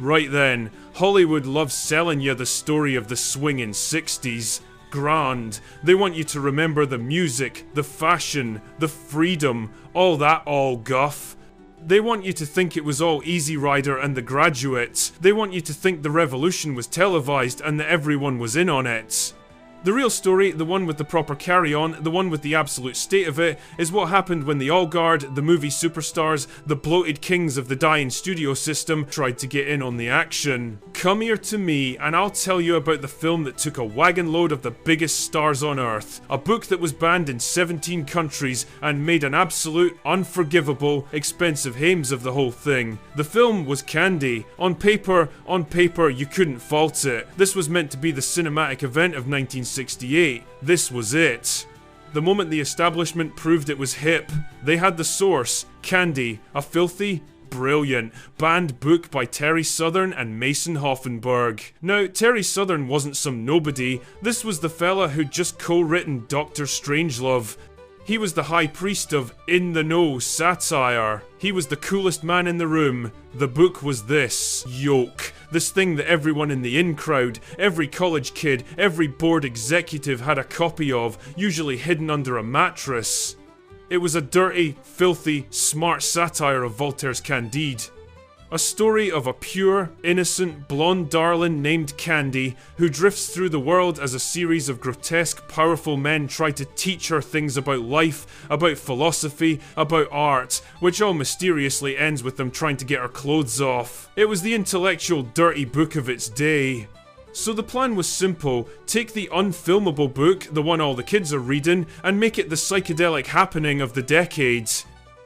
Right then, Hollywood loves selling you the story of the swinging 60s. Grand. They want you to remember the music, the fashion, the freedom, all that all guff. They want you to think it was all Easy Rider and The Graduate. They want you to think the revolution was televised and that everyone was in on it. The real story, the one with the proper carry-on, the one with the absolute state of it, is what happened when the All-Guard, the movie superstars, the bloated kings of the dying studio system tried to get in on the action. Come here to me and I'll tell you about the film that took a wagon load of the biggest stars on earth, a book that was banned in 17 countries and made an absolute, unforgivable, expensive hames of the whole thing. The film was Candy. On paper, you couldn't fault it. This was meant to be the cinematic event of 1968. This was it. The moment the establishment proved it was hip, they had the source, Candy, a filthy, brilliant, banned book by Terry Southern and Mason Hoffenberg. Now, Terry Southern wasn't some nobody, this was the fella who'd just co-written Dr. Strangelove. He was the high priest of in-the-know satire. He was the coolest man in the room. The book was this. Yoke. This thing that everyone in the in-crowd, every college kid, every board executive had a copy of, usually hidden under a mattress. It was a dirty, filthy, smart satire of Voltaire's Candide. A story of a pure, innocent, blonde darling named Candy who drifts through the world as a series of grotesque, powerful men try to teach her things about life, about philosophy, about art, which all mysteriously ends with them trying to get her clothes off. It was the intellectual dirty book of its day. So the plan was simple: take the unfilmable book, the one all the kids are reading, and make it the psychedelic happening of the decade.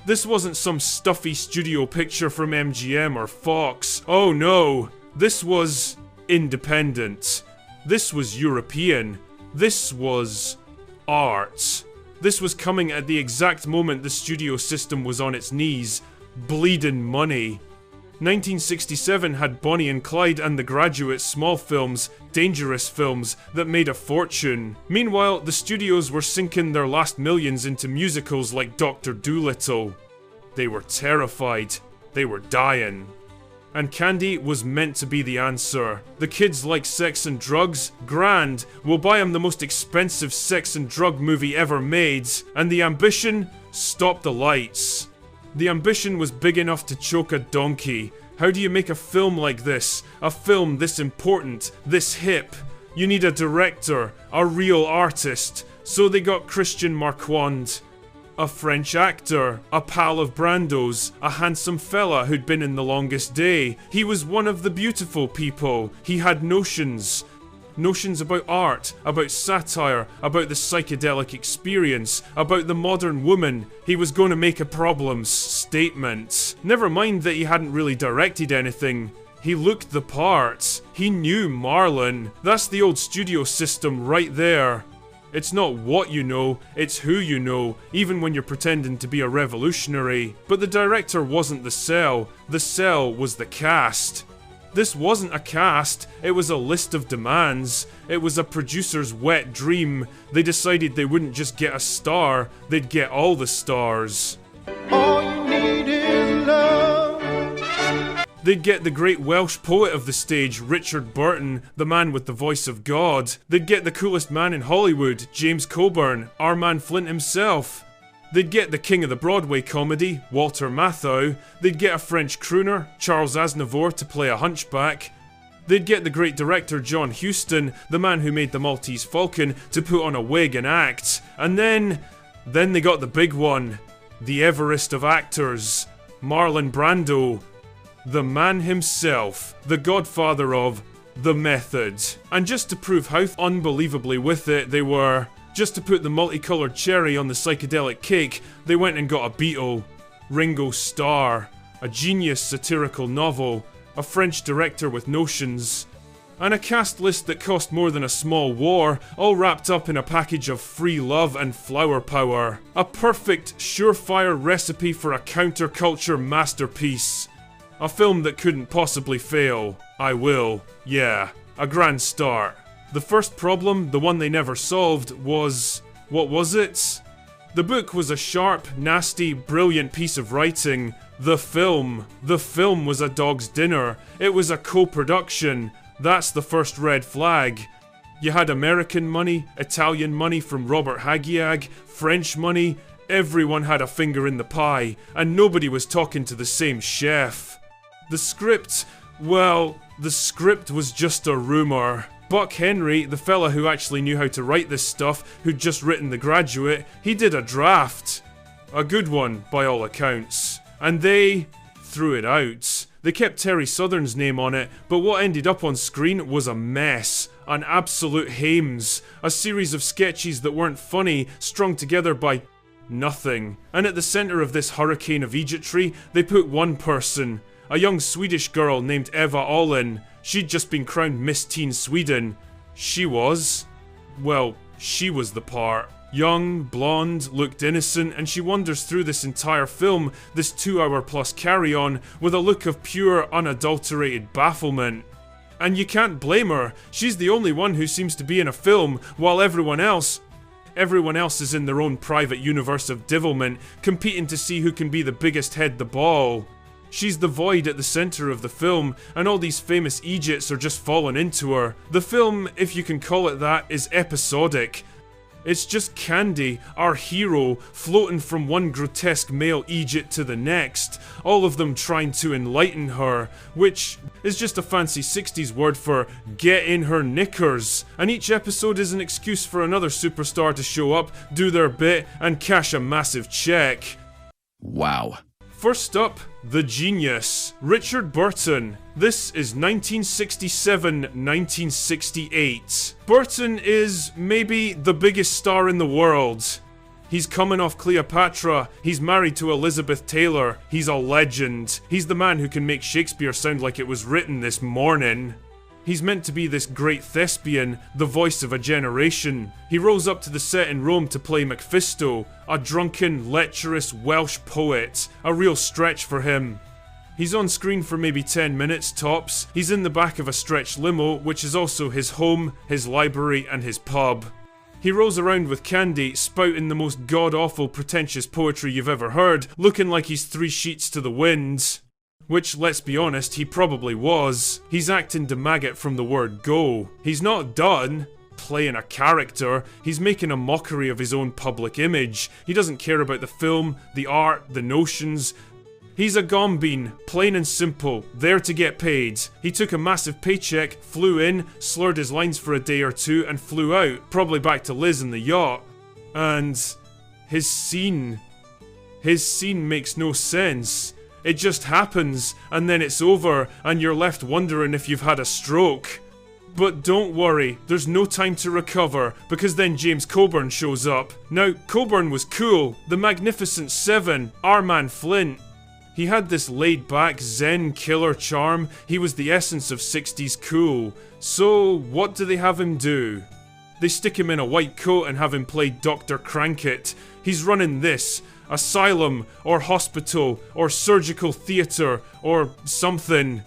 This wasn't some stuffy studio picture from MGM or Fox. Oh no, this was independent. This was European. This was art. This was coming at the exact moment the studio system was on its knees, bleeding money. 1967 had Bonnie and Clyde and The Graduate, small films, dangerous films that made a fortune. Meanwhile, the studios were sinking their last millions into musicals like Dr. Dolittle. They were terrified. They were dying. And Candy was meant to be the answer. The kids like sex and drugs? Grand. We'll buy them the most expensive sex and drug movie ever made. And the ambition? Stop the lights. The ambition was big enough to choke a donkey. How do you make a film like this? A film this important, this hip? You need a director, a real artist. So they got Christian Marquand, a French actor, a pal of Brando's, a handsome fella who'd been in The Longest Day. He was one of the beautiful people. He had notions. Notions about art, about satire, about the psychedelic experience, about the modern woman. He was going to make a problems statement. Never mind that he hadn't really directed anything. He looked the part. He knew Marlon. That's the old studio system right there. It's not what you know, it's who you know, even when you're pretending to be a revolutionary. But the director wasn't the sell was the cast. This wasn't a cast, it was a list of demands. It was a producer's wet dream. They decided they wouldn't just get a star, they'd get all the stars. All you need is love. They'd get the great Welsh poet of the stage, Richard Burton, the man with the voice of God. They'd get the coolest man in Hollywood, James Coburn, our man Flint himself. They'd get the king of the Broadway comedy, Walter Matthau. They'd get a French crooner, Charles Aznavour, to play a hunchback. They'd get the great director John Huston, the man who made The Maltese Falcon, to put on a wig and act. And then they got the big one. The Everest of actors, Marlon Brando. The man himself, the godfather of the method. And just to prove how unbelievably with it they were, just to put the multicolored cherry on the psychedelic cake, they went and got a Beatle, Ringo Starr, a genius satirical novel, a French director with notions, and a cast list that cost more than a small war, all wrapped up in a package of free love and flower power. A perfect, surefire recipe for a counterculture masterpiece. A film that couldn't possibly fail. I will. Yeah. A grand start. The first problem, the one they never solved, was... what was it? The book was a sharp, nasty, brilliant piece of writing, The film. The film was A Dog's Dinner. It was a co-production. That's the first red flag. You had American money, Italian money from Robert Hagiag, French money. Everyone had a finger in the pie, and nobody was talking to the same chef. The script, well, the script was just a rumor. Buck Henry, the fella who actually knew how to write this stuff, who'd just written The Graduate, he did a draft. A good one, by all accounts. And they threw it out. They kept Terry Southern's name on it, but what ended up on screen was a mess. An absolute hames. A series of sketches that weren't funny, strung together by nothing. And at the centre of this hurricane of Egyptry, they put one person. A young Swedish girl named Eva Olin. She'd just been crowned Miss Teen Sweden. She was the part. Young, blonde, looked innocent, and she wanders through this entire film, this 2-hour plus carry-on, with a look of pure, unadulterated bafflement. And you can't blame her. She's the only one who seems to be in a film, while everyone else is in their own private universe of devilment, competing to see who can be the biggest head the ball. She's the void at the centre of the film, and all these famous Egypts are just falling into her. The film, if you can call it that, is episodic. It's just Candy, our hero, floating from one grotesque male Egypt to the next, all of them trying to enlighten her, which is just a fancy 60s word for get in her knickers. And each episode is an excuse for another superstar to show up, do their bit, and cash a massive check. Wow. First up, the genius, Richard Burton. This is 1967-1968. Burton is maybe the biggest star in the world. He's coming off Cleopatra, he's married to Elizabeth Taylor, he's a legend. He's the man who can make Shakespeare sound like it was written this morning. He's meant to be this great thespian, the voice of a generation. He rolls up to the set in Rome to play Mephisto, a drunken, lecherous Welsh poet. A real stretch for him. He's on screen for maybe 10 minutes tops. He's in the back of a stretch limo, which is also his home, his library, and his pub. He rolls around with Candy, spouting the most god-awful pretentious poetry you've ever heard, looking like he's 3 sheets to the wind. Which, let's be honest, he probably was. He's acting de maggot from the word go. He's not done playing a character, he's making a mockery of his own public image. He doesn't care about the film, the art, the notions. He's a gombeen, plain and simple, there to get paid. He took a massive paycheck, flew in, slurred his lines for a day or two, and flew out, probably back to Liz in the yacht. And his scene makes no sense. It just happens, and then it's over, and you're left wondering if you've had a stroke. But don't worry, there's no time to recover, because then James Coburn shows up. Now, Coburn was cool, the Magnificent Seven, our man Flint. He had this laid-back, zen killer charm, he was the essence of 60s cool. So, what do they have him do? They stick him in a white coat and have him play Dr. Crankit. He's running this asylum, or hospital, or surgical theatre, or something.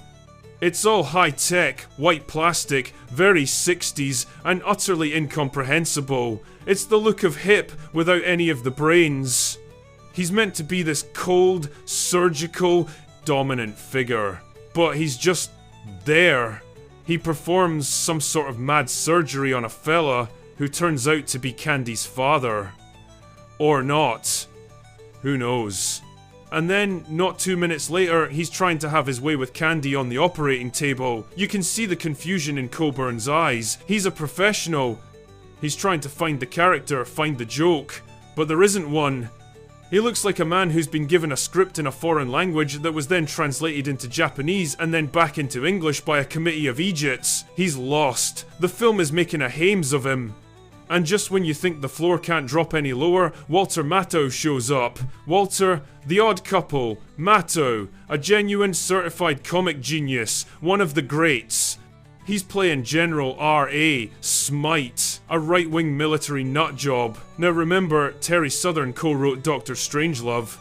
It's all high-tech, white plastic, very 60s, and utterly incomprehensible. It's the look of hip without any of the brains. He's meant to be this cold, surgical, dominant figure. But he's just there. He performs some sort of mad surgery on a fella who turns out to be Candy's father. Or not. Who knows? And then, not 2 minutes later, he's trying to have his way with Candy on the operating table. You can see the confusion in Coburn's eyes. He's a professional. He's trying to find the character, find the joke. But there isn't one. He looks like a man who's been given a script in a foreign language that was then translated into Japanese and then back into English by a committee of Egypts. He's lost. The film is making a hames of him. And just when you think the floor can't drop any lower, Walter Matthau shows up. Walter, the odd couple. Matthau, a genuine certified comic genius, one of the greats. He's playing General R.A. Smite, a right-wing military nutjob. Now remember, Terry Southern co-wrote Dr. Strangelove.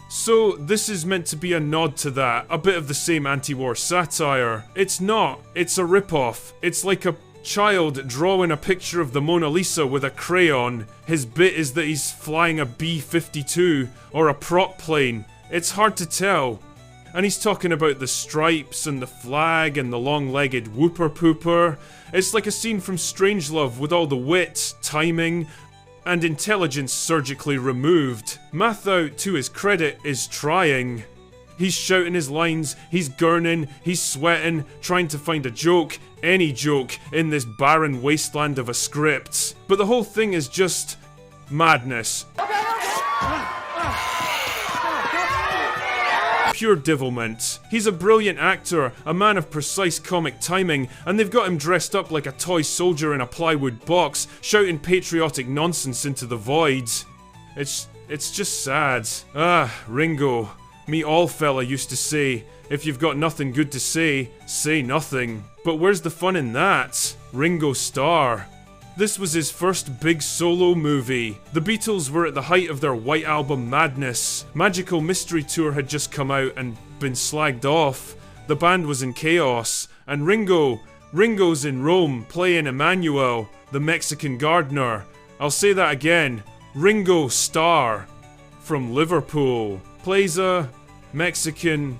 So this is meant to be a nod to that, a bit of the same anti-war satire. It's not, it's a rip-off. It's like a child drawing a picture of the Mona Lisa with a crayon. His bit is that he's flying a B-52, or a prop plane. It's hard to tell. And he's talking about the stripes and the flag and the long-legged whooper-pooper. It's like a scene from Strangelove with all the wit, timing, and intelligence surgically removed. Matthau, to his credit, is trying. He's shouting his lines, he's gurning, he's sweating, trying to find a joke, any joke, in this barren wasteland of a script. But the whole thing is just madness. Pure devilment. He's a brilliant actor, a man of precise comic timing, and they've got him dressed up like a toy soldier in a plywood box, shouting patriotic nonsense into the void. It's just sad. Ringo. Me all fella used to say, if you've got nothing good to say nothing. But where's the fun in that? Ringo Starr. This was his first big solo movie. The Beatles were at the height of their White Album madness. Magical Mystery Tour had just come out and been slagged off. The band was in chaos. And Ringo's in Rome playing Emmanuel, the Mexican gardener. I'll say that again. Ringo Starr from Liverpool plays a Mexican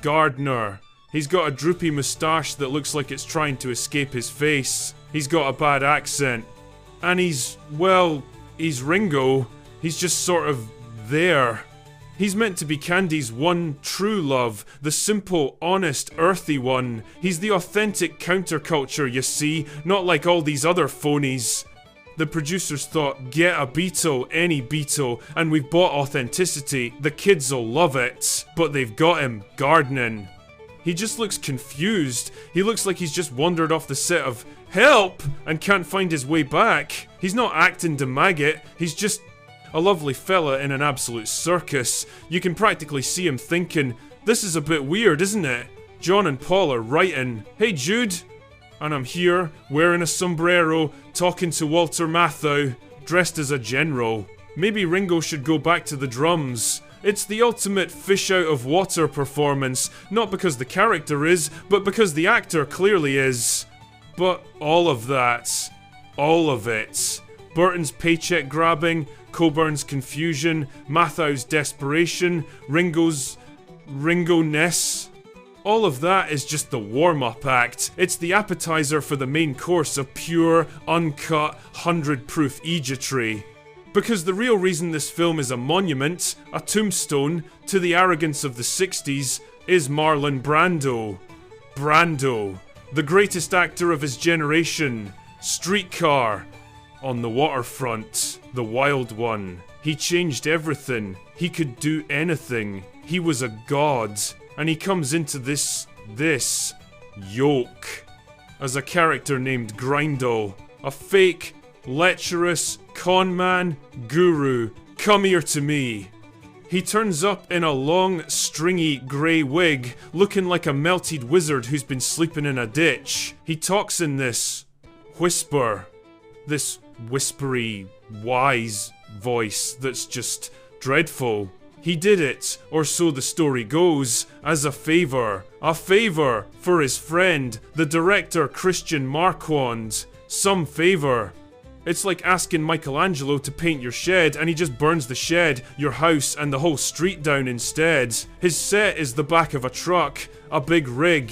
gardener. He's got a droopy moustache that looks like it's trying to escape his face. He's got a bad accent. And he's Ringo. He's just sort of there. He's meant to be Candy's one true love, the simple, honest, earthy one. He's the authentic counterculture, you see, not like all these other phonies. The producers thought, get a Beatle, any Beatle, and we've bought authenticity, the kids'll love it. But they've got him gardening. He just looks confused. He looks like he's just wandered off the set of Help! And can't find his way back. He's not acting to maggot, he's just a lovely fella in an absolute circus. You can practically see him thinking, this is a bit weird, isn't it? John and Paul are writing, hey Jude! And I'm here, wearing a sombrero, talking to Walter Matthau, dressed as a general. Maybe Ringo should go back to the drums. It's the ultimate fish out of water performance, not because the character is, but because the actor clearly is. But all of that, all of it. Burton's paycheck grabbing, Coburn's confusion, Matthau's desperation, Ringo-ness. All of that is just the warm-up act. It's the appetizer for the main course of pure, uncut, 100-proof eejitry. Because the real reason this film is a monument, a tombstone, to the arrogance of the 60s is Marlon Brando. Brando, the greatest actor of his generation. Streetcar. On the waterfront, the wild one. He changed everything. He could do anything. He was a god. And he comes into this yoke as a character named Grindle, a fake, lecherous, conman, guru. Come here to me. He turns up in a long, stringy grey wig, looking like a melted wizard who's been sleeping in a ditch. He talks in this whisper, this whispery, wise voice that's just dreadful. He did it, or so the story goes, as a favour for his friend, the director Christian Marquand. Some favour. It's like asking Michelangelo to paint your shed and he just burns the shed, your house, and the whole street down instead. His set is the back of a truck, a big rig.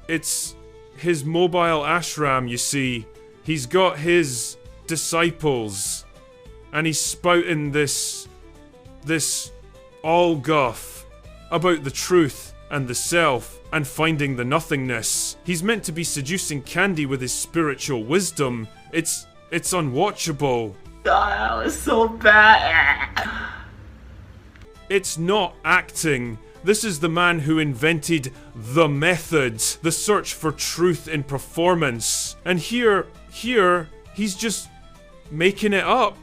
It's his mobile ashram, you see. He's got his disciples, and he's spouting this all guff about the truth and the self and finding the nothingness. He's meant to be seducing Candy with his spiritual wisdom. It's unwatchable. God, that was so bad. It's not acting. This is the man who invented the method, the search for truth in performance. And here, he's just making it up.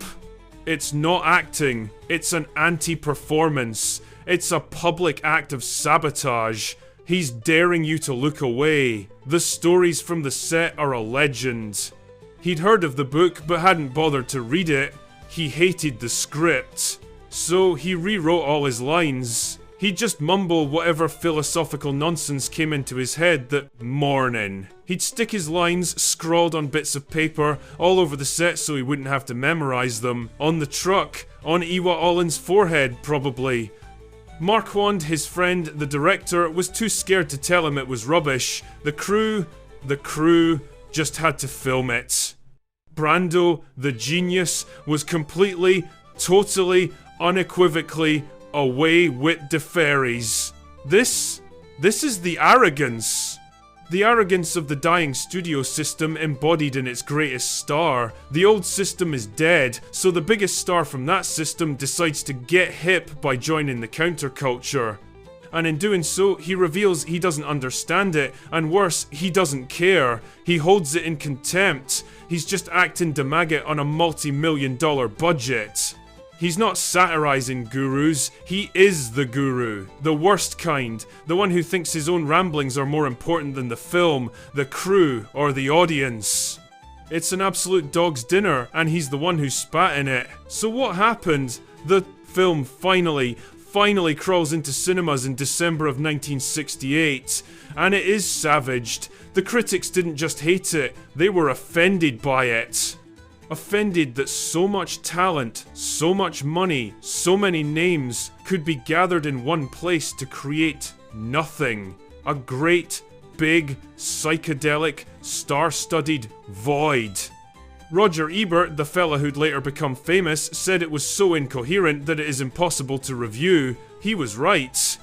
It's not acting, it's an anti-performance. It's a public act of sabotage. He's daring you to look away. The stories from the set are a legend. He'd heard of the book but hadn't bothered to read it. He hated the script. So he rewrote all his lines. He'd just mumble whatever philosophical nonsense came into his head that morning. He'd stick his lines, scrawled on bits of paper, all over the set so he wouldn't have to memorize them. On the truck, on Iwa Allen's forehead, probably. Marquand, his friend, the director, was too scared to tell him it was rubbish. The crew just had to film it. Brando, the genius, was completely, totally, unequivocally away with the fairies. This is the arrogance. The arrogance of the dying studio system embodied in its greatest star. The old system is dead, so the biggest star from that system decides to get hip by joining the counterculture. And in doing so, he reveals he doesn't understand it, and worse, he doesn't care. He holds it in contempt. He's just acting de maggot on a multi-million-dollar budget. He's not satirizing gurus, he is the guru. The worst kind. The one who thinks his own ramblings are more important than the film, the crew, or the audience. It's an absolute dog's dinner, and he's the one who spat in it. So what happened? The film finally crawls into cinemas in December of 1968, and it is savaged. The critics didn't just hate it, they were offended by it. Offended that so much talent, so much money, so many names could be gathered in one place to create nothing. A great, big, psychedelic, star-studded void. Roger Ebert, the fella who'd later become famous, said it was so incoherent that it is impossible to review. He was right.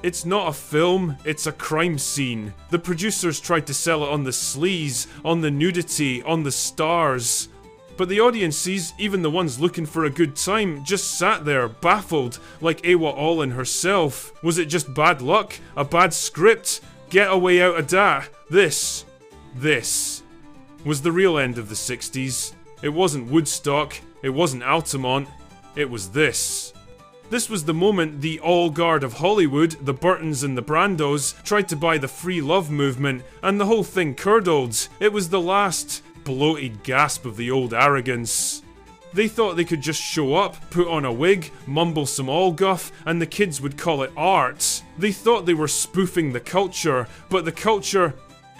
It's not a film, it's a crime scene. The producers tried to sell it on the sleaze, on the nudity, on the stars. But the audiences, even the ones looking for a good time, just sat there, baffled, like Awa Allin herself. Was it just bad luck? A bad script? Get a way out of that. This was the real end of the 60s. It wasn't Woodstock, it wasn't Altamont, it was this. This was the moment the all-guard of Hollywood, the Burtons and the Brandos, tried to buy the free love movement, and the whole thing curdled. It was the last bloated gasp of the old arrogance. They thought they could just show up, put on a wig, mumble some all guff, and the kids would call it art. They thought they were spoofing the culture, but the culture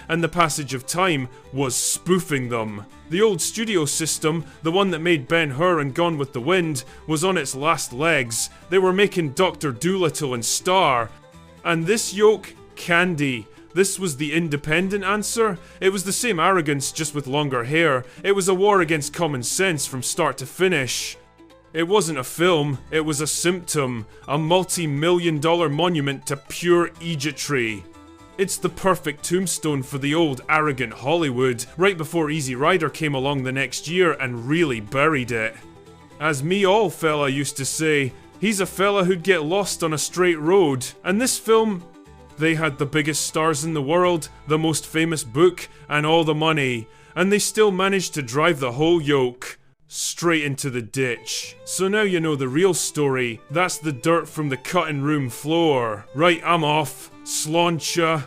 and the passage of time was spoofing them. The old studio system, the one that made Ben-Hur and Gone with the Wind, was on its last legs. They were making Dr. Dolittle and Star. And this yoke, Candy. This was the independent answer. It was the same arrogance, just with longer hair. It was a war against common sense from start to finish. It wasn't a film, it was a symptom. A multi-million-dollar monument to pure egotree. It's the perfect tombstone for the old arrogant Hollywood, right before Easy Rider came along the next year and really buried it. As me all fella used to say, he's a fella who'd get lost on a straight road. And this film, they had the biggest stars in the world, the most famous book, and all the money. And they still managed to drive the whole yoke straight into the ditch. So now you know the real story. That's the dirt from the cutting room floor. Right, I'm off. Sláinte.